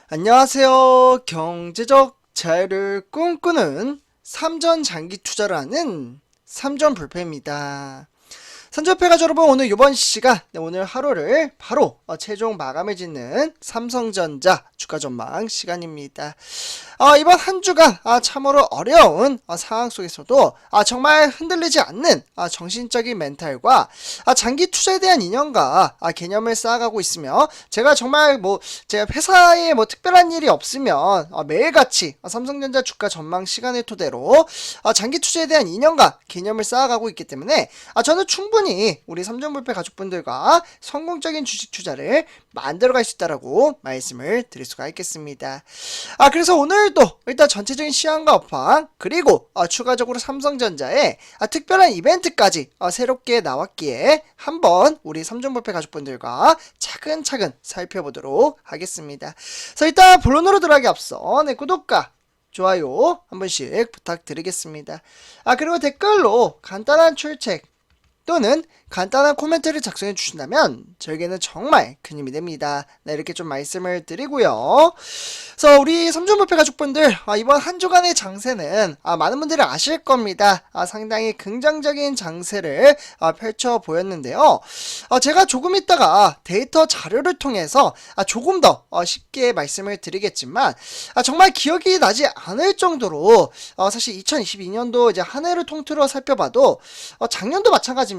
안녕하세요. 경제적 자유를 꿈꾸는 삼전 장기 투자를 하는 삼전불패입니다. 삼전불패가 여러분, 오늘 이번 시간 오늘 하루를 바로 최종 마감을 짓는 삼성전자 주가 전망 시간입니다. 이번 한 주간 참으로 어려운 상황 속에서도 정말 흔들리지 않는 정신적인 멘탈과 장기 투자에 대한 이념과 개념을 쌓아가고 있으며, 제가 정말 제가 회사에 특별한 일이 없으면 매일같이 삼성전자 주가 전망 시간을 토대로 장기 투자에 대한 이념과 개념을 쌓아가고 있기 때문에 저는 충분히 우리 삼전불패 가족분들과 성공적인 주식 투자를 만들어갈 수 있다라고 말씀을 드릴 수가 있겠습니다. 그래서 오늘도 일단 전체적인 시황과 업황, 그리고 추가적으로 삼성전자의 특별한 이벤트까지 새롭게 나왔기에 한번 우리 삼전불패 가족분들과 차근차근 살펴보도록 하겠습니다. 그래서 일단 본론으로 들어가기 앞서 구독과 좋아요 한 번씩 부탁드리겠습니다. 그리고 댓글로 간단한 출첵 또는 간단한 코멘트를 작성해 주신다면 저에게는 정말 큰 힘이 됩니다. 이렇게 좀 말씀을 드리고요. 그래서 우리 삼전불패 가족분들, 이번 한 주간의 장세는 많은 분들이 아실 겁니다. 상당히 긍정적인 장세를 펼쳐 보였는데요. 제가 조금 있다가 데이터 자료를 통해서 조금 더 쉽게 말씀을 드리겠지만, 정말 기억이 나지 않을 정도로 사실 2022년도 이제 한 해를 통틀어 살펴봐도 작년도 마찬가지입니다.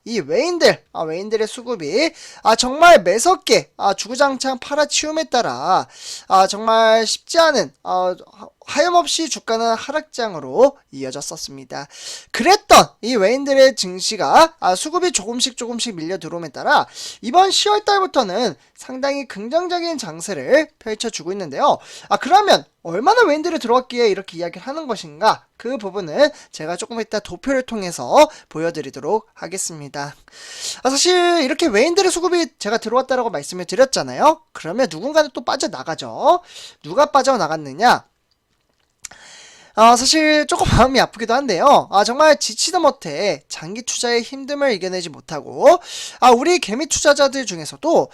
이 외인들의 수급이 정말 매섭게 주구장창 팔아치움에 따라 정말 쉽지 않은 하염없이 주가는 하락장으로 이어졌었습니다. 그랬던 이 외인들의 증시가 수급이 조금씩 밀려 들어옴에 따라 이번 10월달부터는 상당히 긍정적인 장세를 펼쳐주고 있는데요. 그러면 얼마나 외인들이 들어왔기에 이렇게 이야기를 하는 것인가, 그 부분은 제가 조금 이따 도표를 통해서 보여드리도록 하겠습니다. 사실 이렇게 외인들의 수급이 제가 들어왔다라고 말씀을 드렸잖아요. 그러면 누군가는 또 빠져나가죠. 누가 빠져나갔느냐? 사실 조금 마음이 아프기도 한데요. 정말 지치다 못해 장기 투자의 힘듦을 이겨내지 못하고 우리 개미 투자자들 중에서도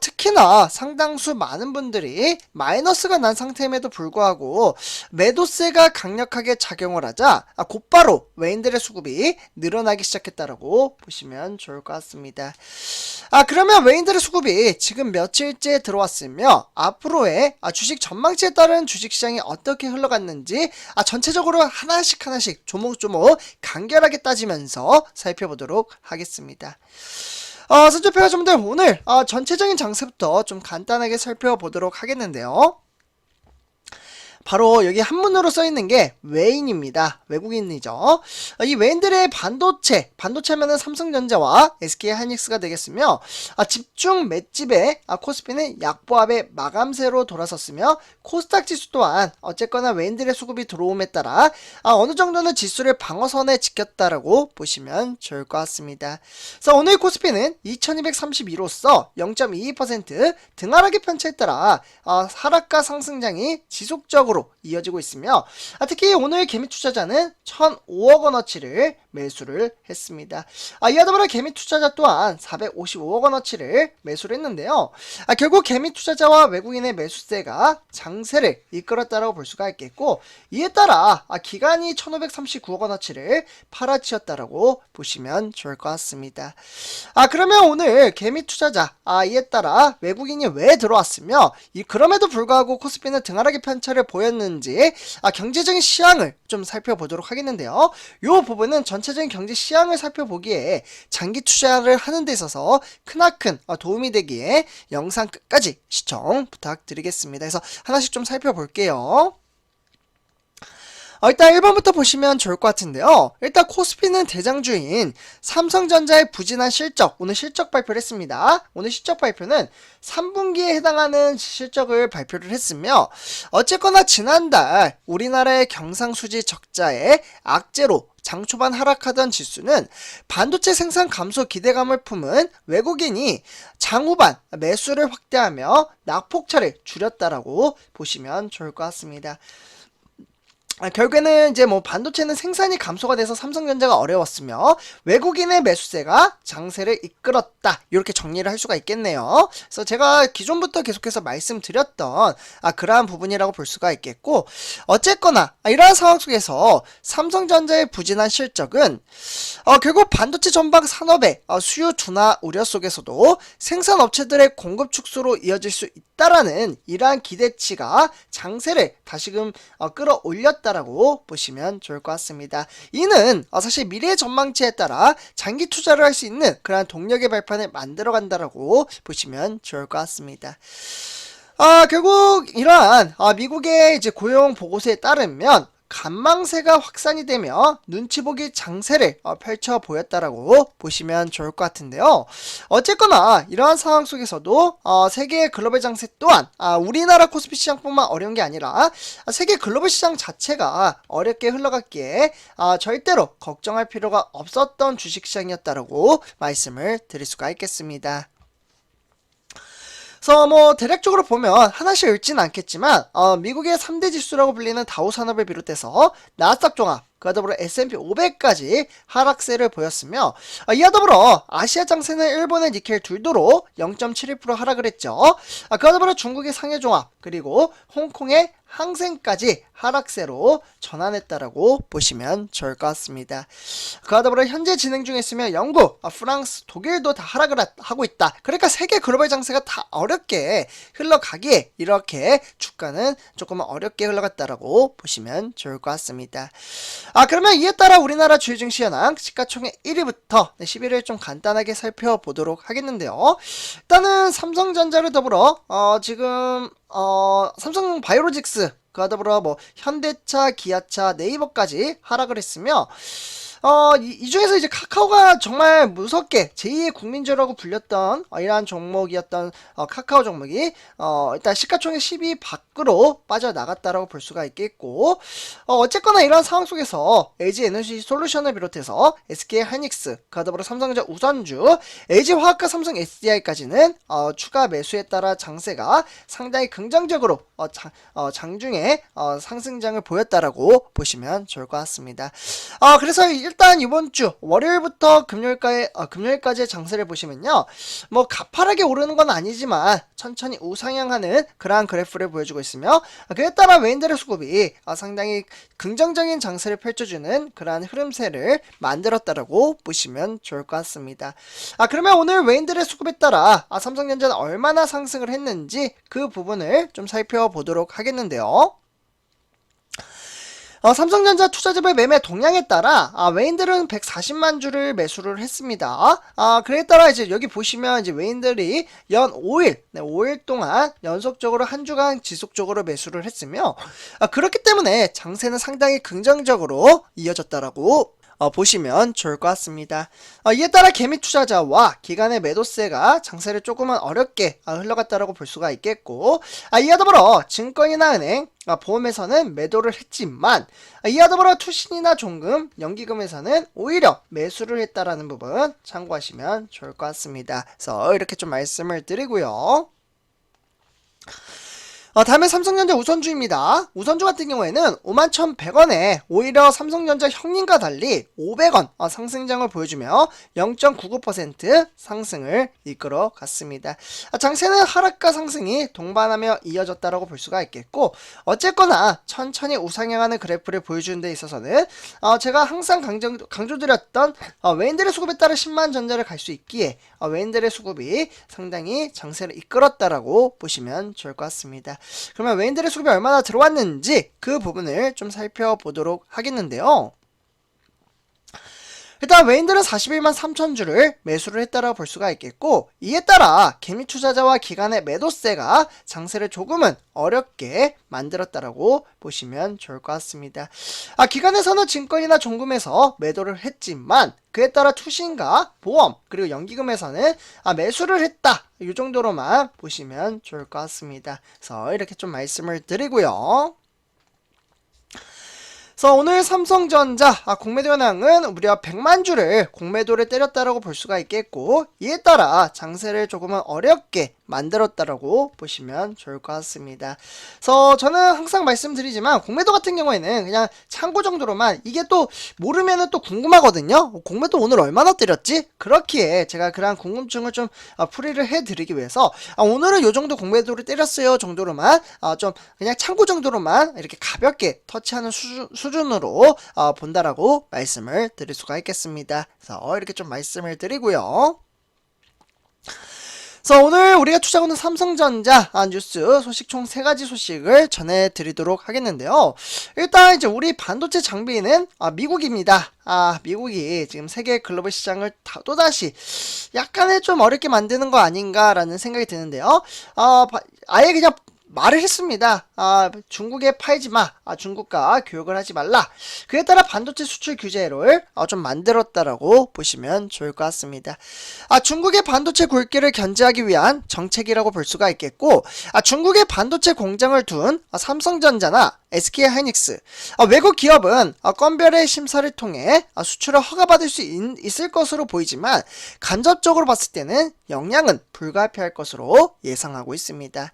특히나 상당수 많은 분들이 마이너스가 난 상태임에도 불구하고 매도세가 강력하게 작용을 하자 곧바로 외인들의 수급이 늘어나기 시작했다라고 보시면 좋을 것 같습니다. 그러면 외인들의 수급이 지금 며칠째 들어왔으며 앞으로의 주식 전망치에 따른 주식시장이 어떻게 흘러갔는지 전체적으로 하나씩 조목조목 간결하게 따지면서 살펴보도록 하겠습니다. 삼전불패 가족분들, 오늘 전체적인 장세부터 좀 간단하게 살펴보도록 하겠는데요. 바로 여기 한문으로 써있는 게 외인입니다. 외국인이죠. 이 외인들의 반도체면은 삼성전자와 SK하이닉스가 되겠으며, 집중 맷집에 코스피는 약보합의 마감세로 돌아섰으며, 코스닥 지수 또한 어쨌거나 외인들의 수급이 들어옴에 따라 어느 정도는 지수를 방어선에 지켰다라고 보시면 좋을 것 같습니다. 그래서 오늘 코스피는 2232로서 0.22% 등하락의 편차에 따라 하락과 상승장이 지속적으로 이어지고 있으며, 특히 오늘 개미 투자자는 1,005억 원어치를 매수를 했습니다. 이와 더불어 개미 투자자 또한 455억 원어치를 매수를 했는데요. 결국 개미 투자자와 외국인의 매수세가 장세를 이끌었다고 볼 수가 있겠고, 이에 따라 기관이 1,539억 원어치를 팔아치웠다라고 보시면 좋을 것 같습니다. 그러면 오늘 개미 투자자 이에 따라 외국인이 왜 들어왔으며, 그럼에도 불구하고 코스피는 등하락의 편차를 보였는지 경제적인 시황을 좀 살펴보도록 하겠는데요. 이 부분은 전체적인 경제 시황을 살펴보기에 장기 투자를 하는 데 있어서 크나큰 도움이 되기에 영상 끝까지 시청 부탁드리겠습니다. 그래서 하나씩 좀 살펴볼게요. 일단 1번부터 보시면 좋을 것 같은데요. 일단 코스피는 대장주인 삼성전자의 부진한 실적, 오늘 실적 발표를 했습니다. 오늘 실적 발표는 3분기에 해당하는 실적을 발표를 했으며, 어쨌거나 지난달 우리나라의 경상수지 적자의 악재로 장 초반 하락하던 지수는 반도체 생산 감소 기대감을 품은 외국인이 장 후반 매수를 확대하며 낙폭차를 줄였다라고 보시면 좋을 것 같습니다. 결국에는 이제 뭐 반도체는 생산이 감소가 돼서 삼성전자가 어려웠으며 외국인의 매수세가 장세를 이끌었다. 이렇게 정리를 할 수가 있겠네요. 그래서 제가 기존부터 계속해서 말씀드렸던 그러한 부분이라고 볼 수가 있겠고, 어쨌거나 이러한 상황 속에서 삼성전자의 부진한 실적은 결국 반도체 전방 산업의 수요 둔화 우려 속에서도 생산업체들의 공급 축소로 이어질 수 있다라는 이러한 기대치가 장세를 다시금 끌어올렸다라고 보시면 좋을 것 같습니다. 이는 사실 미래의 전망치에 따라 장기 투자를 할 수 있는 그러한 동력의 발판을 만들어 간다라고 보시면 좋을 것 같습니다. 결국 이러한 미국의 이제 고용 보고서에 따르면 간망세가 확산이 되며 눈치 보기 장세를 펼쳐 보였다라고 보시면 좋을 것 같은데요. 어쨌거나 이러한 상황 속에서도 세계 글로벌 장세 또한 우리나라 코스피 시장뿐만 어려운 게 아니라 세계 글로벌 시장 자체가 어렵게 흘러갔기에 절대로 걱정할 필요가 없었던 주식시장이었다라고 말씀을 드릴 수가 있겠습니다. 그래서 뭐 대략적으로 보면 하나씩 읽지는 않겠지만 미국의 3대 지수라고 불리는 다우 산업을 비롯해서 나스닥 종합, 그와 더불어 S&P 500까지 하락세를 보였으며 이와 더불어 아시아 장세는 일본의 니켈 둘도로 0.71% 하락을 했죠. 그와 더불어 중국의 상해종합 그리고 홍콩의 항생까지 하락세로 전환했다라고 보시면 좋을 것 같습니다. 그와 더불어 현재 진행 중에 있으며 영국, 프랑스, 독일도 다 하락을 하고 있다. 그러니까 세계 글로벌 장세가 다 어렵게 흘러가기에 이렇게 주가는 조금 어렵게 흘러갔다라고 보시면 좋을 것 같습니다. 그러면 이에 따라 우리나라 주요 증시 현황 시가총액 1위부터 11위를 좀 간단하게 살펴보도록 하겠는데요. 일단은 삼성전자를 더불어 지금 삼성 바이오로직스 그와 더불어 뭐 현대차, 기아차, 네이버까지 하락을 했으며 이 중에서 이제 카카오가 정말 무섭게 제2의 국민주라고 불렸던 이러한 종목이었던 카카오 종목이 일단 시가총액 10위 밖으로 빠져나갔다라고 볼 수가 있겠고, 어쨌거나 이러한 상황 속에서 LG 에너지 솔루션을 비롯해서 SK 하이닉스, 그와 더불어 삼성전자 우선주, LG 화학과 삼성 SDI까지는 추가 매수에 따라 장세가 상당히 긍정적으로 장중에 상승장을 보였다라고 보시면 좋을 것 같습니다. 그래서 일단 이번 주 월요일부터 금요일까지의 장세를 보시면요, 뭐 가파르게 오르는 건 아니지만 천천히 우상향하는 그러한 그래프를 보여주고 있으며, 그에 따라 외인들의 수급이 상당히 긍정적인 장세를 펼쳐주는 그러한 흐름세를 만들었다라고 보시면 좋을 것 같습니다. 그러면 오늘 외인들의 수급에 따라 삼성전자는 얼마나 상승을 했는지 그 부분을 좀 살펴보도록 하겠는데요. 삼성전자 투자자별 매매 동향에 따라 외인들은 140만 주를 매수를 했습니다. 그에 따라 이제 여기 보시면 이제 외인들이 연 5일, 5일 동안 연속적으로 한 주간 지속적으로 매수를 했으며, 그렇기 때문에 장세는 상당히 긍정적으로 이어졌다라고 보시면 좋을 것 같습니다. 이에 따라 개미 투자자와 기관의 매도세가 장세를 조금은 어렵게 흘러갔다라고 볼 수가 있겠고, 이와 더불어 증권이나 은행, 보험에서는 매도를 했지만 이와 더불어 투신이나 종금, 연기금에서는 오히려 매수를 했다라는 부분 참고하시면 좋을 것 같습니다. 그래서 이렇게 좀 말씀을 드리고요. 다음에 삼성전자 우선주입니다. 우선주 같은 경우에는 51,100원에 오히려 삼성전자 형님과 달리 500원 상승장을 보여주며 0.99% 상승을 이끌어 갔습니다. 장세는 하락과 상승이 동반하며 이어졌다라고 볼 수가 있겠고, 어쨌거나 천천히 우상향하는 그래프를 보여주는 데 있어서는 제가 항상 강조드렸던 외인들의 수급에 따라 10만 전자를 갈 수 있기에 외인들의 수급이 상당히 장세를 이끌었다라고 보시면 좋을 것 같습니다. 그러면 외인들의 수급이 얼마나 들어왔는지 그 부분을 좀 살펴보도록 하겠는데요. 일단 외인들은 41만 3천 주를 매수를 했다라고 볼 수가 있겠고, 이에 따라 개미 투자자와 기관의 매도세가 장세를 조금은 어렵게 만들었다라고 보시면 좋을 것 같습니다. 기관에서는 증권이나 종금에서 매도를 했지만 그에 따라 투신과 보험 그리고 연기금에서는 매수를 했다, 이 정도로만 보시면 좋을 것 같습니다. 그래서 이렇게 좀 말씀을 드리고요. 그래서 오늘 삼성전자 공매도 현황은 무려 100만 주를 공매도를 때렸다라고 볼 수가 있겠고, 이에 따라 장세를 조금은 어렵게 만들었다라고 보시면 좋을 것 같습니다. 그래서 저는 항상 말씀드리지만 공매도 같은 경우에는 그냥 참고 정도로만, 이게 또 모르면은 또 궁금하거든요. 공매도 오늘 얼마나 때렸지? 그렇기에 제가 그런 궁금증을 좀 풀이를 해드리기 위해서 오늘은 요 정도 공매도를 때렸어요 정도로만 좀 그냥 참고 정도로만 이렇게 가볍게 터치하는 수준으로 본다라고 말씀을 드릴 수가 있겠습니다. 그래서 이렇게 좀 말씀을 드리고요. 그래서 오늘 우리가 투자하는 삼성전자 뉴스 소식 총 3가지 소식을 전해드리도록 하겠는데요. 일단 이제 우리 반도체 장비는 미국입니다. 미국이 지금 세계 글로벌 시장을 또다시 약간의 좀 어렵게 만드는 거 아닌가라는 생각이 드는데요. 아예 그냥 말을 했습니다. 중국에 팔지 마. 중국과 교역을 하지 말라. 그에 따라 반도체 수출 규제를 좀 만들었다라고 보시면 좋을 것 같습니다. 중국의 반도체 굴기를 견제하기 위한 정책이라고 볼 수가 있겠고, 중국의 반도체 공장을 둔 삼성전자나 SK하이닉스, 외국 기업은 건별의 심사를 통해 수출을 허가받을 수 있을 것으로 보이지만 간접적으로 봤을 때는 영향은 불가피할 것으로 예상하고 있습니다.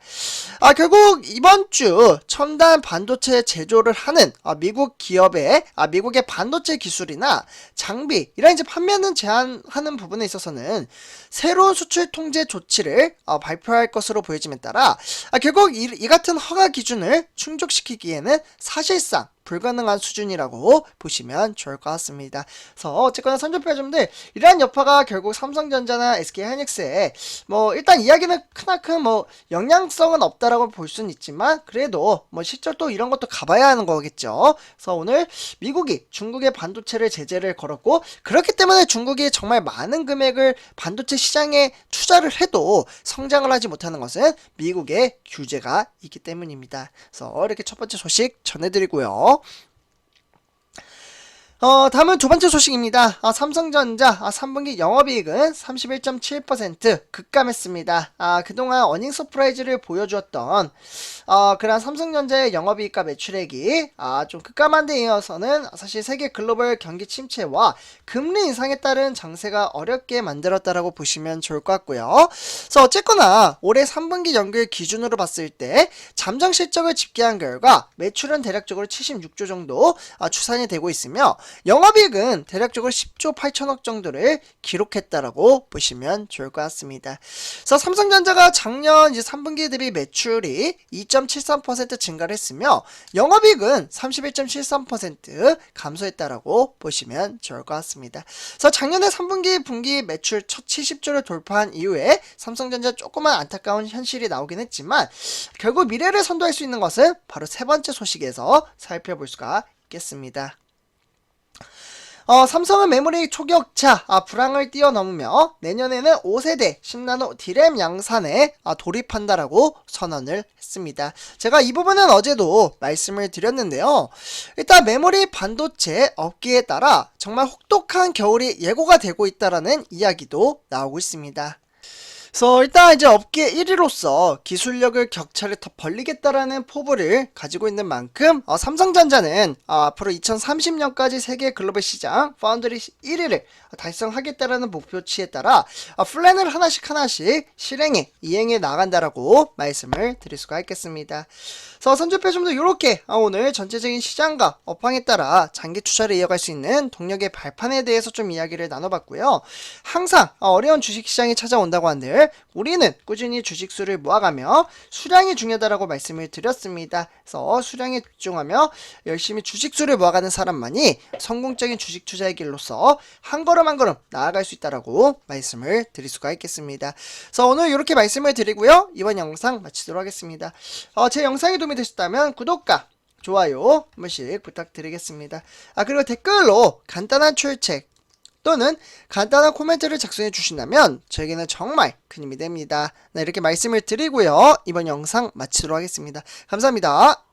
결국 이번 주 첨단 반도체 제조를 하는 미국 기업의 미국의 반도체 기술이나 장비 이런 이제 판매는 제한하는 부분에 있어서는 새로운 수출 통제 조치를 발표할 것으로 보여짐에 따라 결국 이 같은 허가 기준을 충족시키기에는 사실상 불가능한 수준이라고 보시면 좋을 것 같습니다. 그래서 어쨌거나 선조표점들 이러한 여파가 결국 삼성전자나 SK하이닉스에 일단 이야기는 크나큰 영향성은 없다라고 볼 수는 있지만 그래도 실제로 또 이런 것도 가봐야 하는 거겠죠. 그래서 오늘 미국이 중국의 반도체를 제재를 걸었고, 그렇기 때문에 중국이 정말 많은 금액을 반도체 시장에 투자를 해도 성장을 하지 못하는 것은 미국의 규제가 있기 때문입니다. 그래서 이렇게 첫 번째 소식 전해드리고요. 다음은 두 번째 소식입니다. 삼성전자 3분기 영업이익은 31.7% 급감했습니다. 그동안 어닝 서프라이즈를 보여주었던 그런 삼성전자의 영업이익과 매출액이 좀 급감한 데 이어서는 사실 세계 글로벌 경기 침체와 금리 인상에 따른 정세가 어렵게 만들었다라고 보시면 좋을 것 같고요. 그래서 어쨌거나 올해 3분기 연결 기준으로 봤을 때 잠정 실적을 집계한 결과 매출은 대략적으로 76조 정도 추산이 되고 있으며 영업이익은 대략적으로 10조 8천억 정도를 기록했다라고 보시면 좋을 것 같습니다. 그래서 삼성전자가 작년 이제 3분기 대비 매출이 2.73% 증가를 했으며 영업이익은 31.73% 감소했다라고 보시면 좋을 것 같습니다. 그래서 작년에 3분기 분기 매출 첫 70조를 돌파한 이후에 삼성전자 조그만 안타까운 현실이 나오긴 했지만 결국 미래를 선도할 수 있는 것은 바로 세 번째 소식에서 살펴볼 수가 있겠습니다. 삼성은 메모리 초격차 불황을 뛰어넘으며 내년에는 5세대 10나노 D램 양산에 돌입한다라고 선언을 했습니다. 제가 이 부분은 어제도 말씀을 드렸는데요. 일단 메모리 반도체 업계에 따라 정말 혹독한 겨울이 예고가 되고 있다라는 이야기도 나오고 있습니다. 그래서 일단 이제 업계 1위로서 기술력을 격차를 더 벌리겠다라는 포부를 가지고 있는 만큼 삼성전자는 앞으로 2030년까지 세계 글로벌 시장 파운드리 1위를 달성하겠다라는 목표치에 따라 플랜을 하나씩 이행해 나간다라고 말씀을 드릴 수가 있겠습니다. 그래서 선주표점도 이렇게 오늘 전체적인 시장과 업황에 따라 장기 투자를 이어갈 수 있는 동력의 발판에 대해서 좀 이야기를 나눠봤고요. 항상 어려운 주식시장이 찾아온다고 한들 우리는 꾸준히 주식수를 모아가며 수량이 중요하다고 말씀을 드렸습니다. 그래서 수량에 집중하며 열심히 주식수를 모아가는 사람만이 성공적인 주식 투자의 길로서 한 걸음 한 걸음 나아갈 수 있다고 말씀을 드릴 수가 있겠습니다. 그래서 오늘 이렇게 말씀을 드리고요. 이번 영상 마치도록 하겠습니다. 제 영상이 도움이 되셨다면 구독과 좋아요 한 번씩 부탁드리겠습니다. 그리고 댓글로 간단한 출첵 또는 간단한 코멘트를 작성해 주신다면 저에게는 정말 큰 힘이 됩니다. 이렇게 말씀을 드리고요. 이번 영상 마치도록 하겠습니다. 감사합니다.